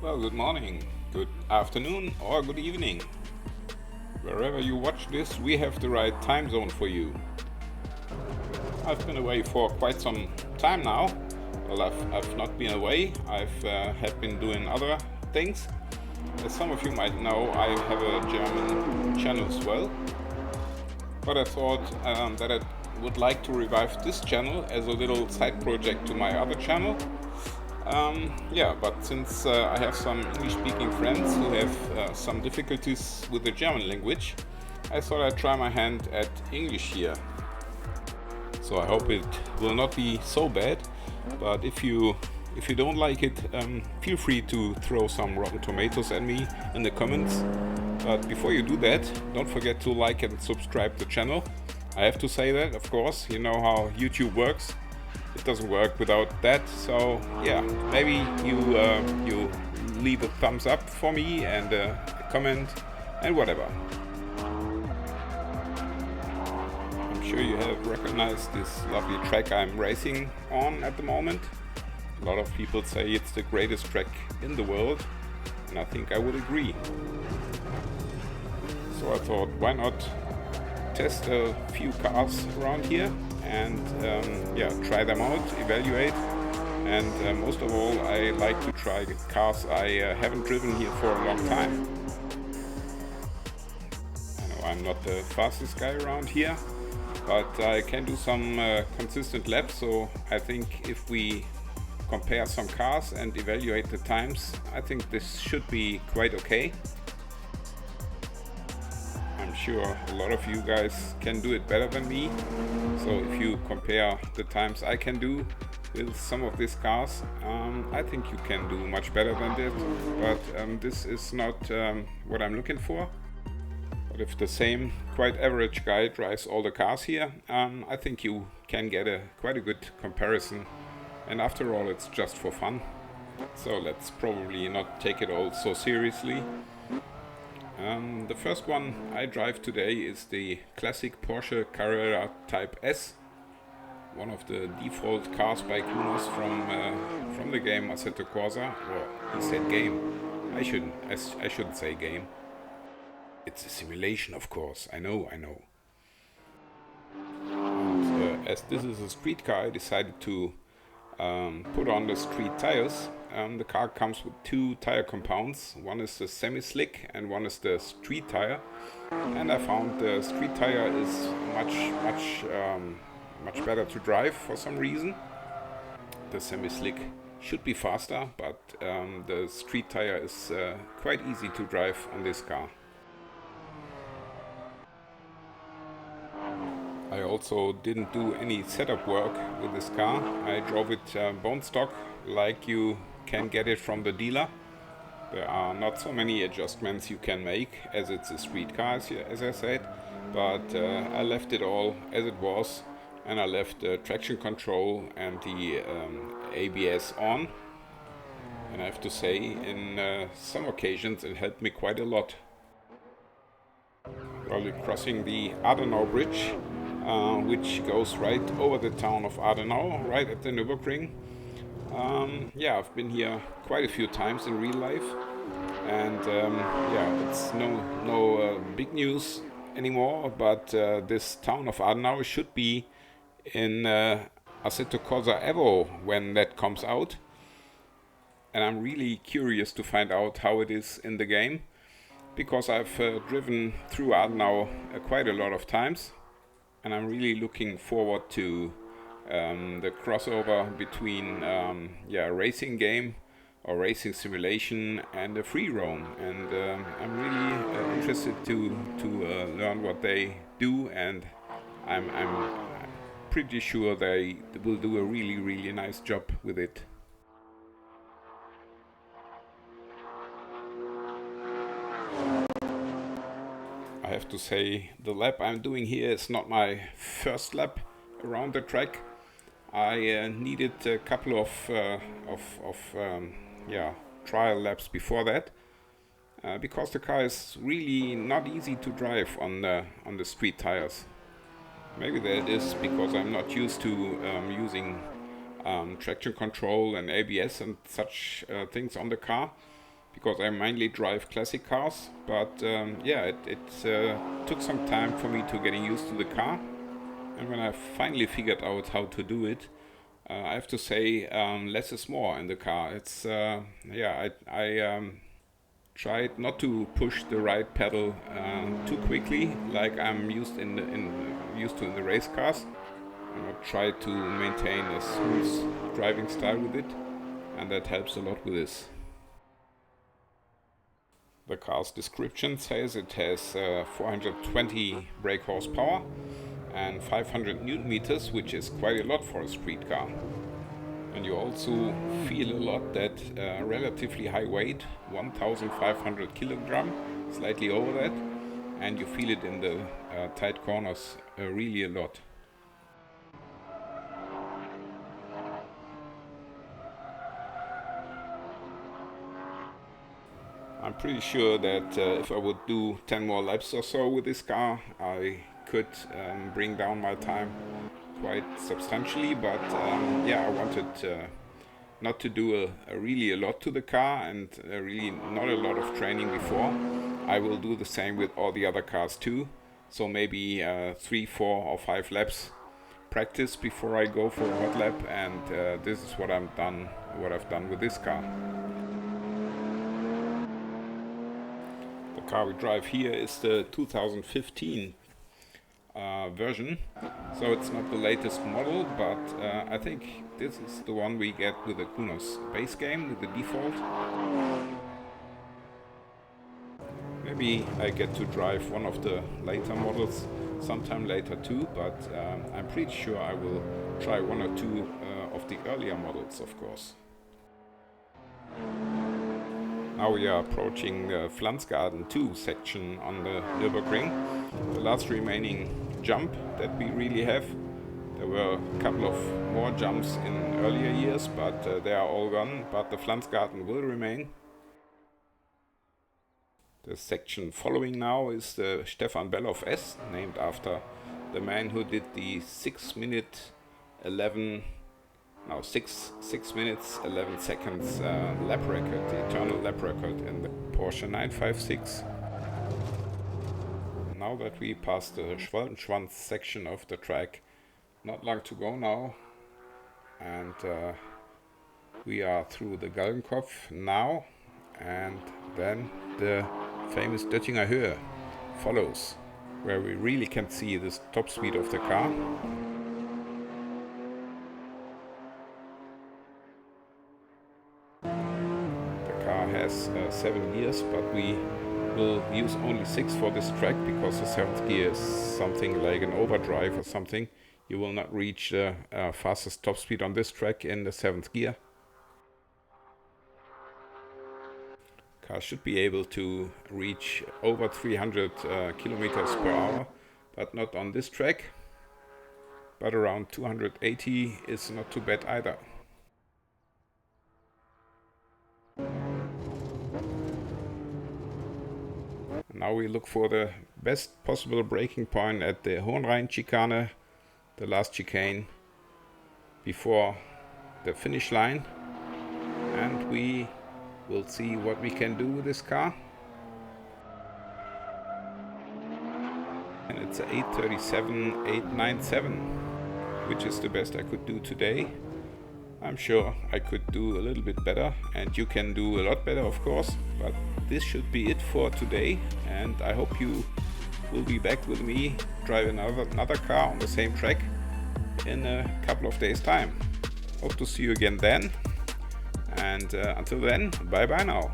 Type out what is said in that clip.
Well, good morning, good afternoon, or good evening. Wherever you watch this, we have the right time zone for you. I've been away for quite some time now. Well, I've not been away, have been doing other things. As some of you might know, I have a German channel as well. But I thought that I would like to revive this channel as a little side project to my other channel. But since I have some English-speaking friends who have some difficulties with the German language, I thought I'd try my hand at English here. So I hope it will not be so bad, but if you don't like it, feel free to throw some rotten tomatoes at me in the comments. But before you do that, don't forget to like and subscribe the channel. I have to say that, of course, you know how YouTube works. It doesn't work without that, so yeah, maybe you leave a thumbs up for me and a comment and whatever. I'm sure you have recognized this lovely track I'm racing on at the moment. A lot of people say it's the greatest track in the world, and I think I would agree. So I thought, why not test a few cars around here and try them out, evaluate, and most of all I like to try cars I haven't driven here for a long time. I know I'm not the fastest guy around here, but I can do some consistent laps, so I think if we compare some cars and evaluate the times, I think this should be quite okay. I'm sure a lot of you guys can do it better than me, so if you compare the times I can do with some of these cars, I think you can do much better than that, but this is not what I'm looking for. But if the same quite average guy drives all the cars here, I think you can get quite a good comparison, and after all it's just for fun, so let's probably not take it all so seriously. The first one I drive today is the classic Porsche Carrera Type S, one of the default cars by Kunos from the game Assetto Corsa. Or he said game. I shouldn't say game. It's a simulation, of course. I know. And, as this is a street car, I decided to put on the street tires. The car comes with two tire compounds. One is the semi-slick and one is the street tire. And I found the street tire is much better to drive for some reason. The semi-slick should be faster, but the street tire is quite easy to drive on this car. I also didn't do any setup work with this car. I drove it bone stock, like you can get it from the dealer. There are not so many adjustments you can make, as it's a street car, as I said, but I left it all as it was, and I left the traction control and the ABS on. And I have to say, in some occasions it helped me quite a lot. While we're crossing the Adenau Bridge, which goes right over the town of Adenau, right at the Nürburgring. I've been here quite a few times in real life, and it's no big news anymore, but this town of Adenau should be in Assetto Corsa Evo when that comes out, and I'm really curious to find out how it is in the game, because I've driven through Adenau quite a lot of times, and I'm really looking forward to the crossover between a racing game or racing simulation and a free roam, and I'm really interested to learn what they do, and I'm pretty sure they will do a really nice job with it. I have to say, the lap I'm doing here is not my first lap around the track. I needed a couple of trial laps before that, because the car is really not easy to drive on the street tires. Maybe that is because I'm not used to using traction control and ABS and such things on the car. because I mainly drive classic cars, but yeah, it took some time for me to getting used to the car. And when I finally figured out how to do it, I have to say less is more in the car. It's yeah, I tried not to push the right pedal too quickly, like I'm used to in the race cars. I try to maintain a smooth driving style with it, and that helps a lot with this. The car's description says it has 420 brake horsepower and 500 newton meters, which is quite a lot for a street car. And you also feel a lot that relatively high weight, 1,500 kilogram, slightly over that, and you feel it in the tight corners really a lot. I'm pretty sure that if I would do 10 more laps or so with this car, I could bring down my time quite substantially, but yeah, I wanted not to do really a lot to the car and really not a lot of training before. I will do the same with all the other cars too, so maybe 3, 4 or 5 laps practice before I go for a hot lap, and this is what I've done with this car. The car we drive here is the 2015 version, so it's not the latest model, but I think this is the one we get with the Kunos base game with the default. Maybe I get to drive one of the later models sometime later too, but I'm pretty sure I will try 1 or 2 of the earlier models, of course. Now we are approaching the Pflanzgarten 2 section on the Nürburgring, the last remaining jump that we really have. There were a couple of more jumps in earlier years, but they are all gone, but the Pflanzgarten will remain. The section following now is the Stefan Bellof S, named after the man who did the 6 minutes 11 seconds lap record, the eternal lap record in the Porsche 956. Now that we passed the Schwalbenschwanz section of the track, not long to go now, and we are through the Galgenkopf now, and then the famous Döttinger Höhe follows, where we really can see the top speed of the car. The car has 7 gears, but we will use only 6 for this track, because the 7th gear is something like an overdrive or something. You will not reach the fastest top speed on this track in the 7th gear. Car should be able to reach over 300 kilometers per hour, but not on this track. But around 280 is not too bad either. Now we look for the best possible braking point at the Hohenrhein chicane, the last chicane before the finish line, and we will see what we can do with this car. And it's a 837 897, which is the best I could do today. I'm sure I could do a little bit better, and you can do a lot better, of course, but this should be it for today, and I hope you will be back with me driving another car on the same track in a couple of days' time. Hope to see you again then, and until then, bye bye now.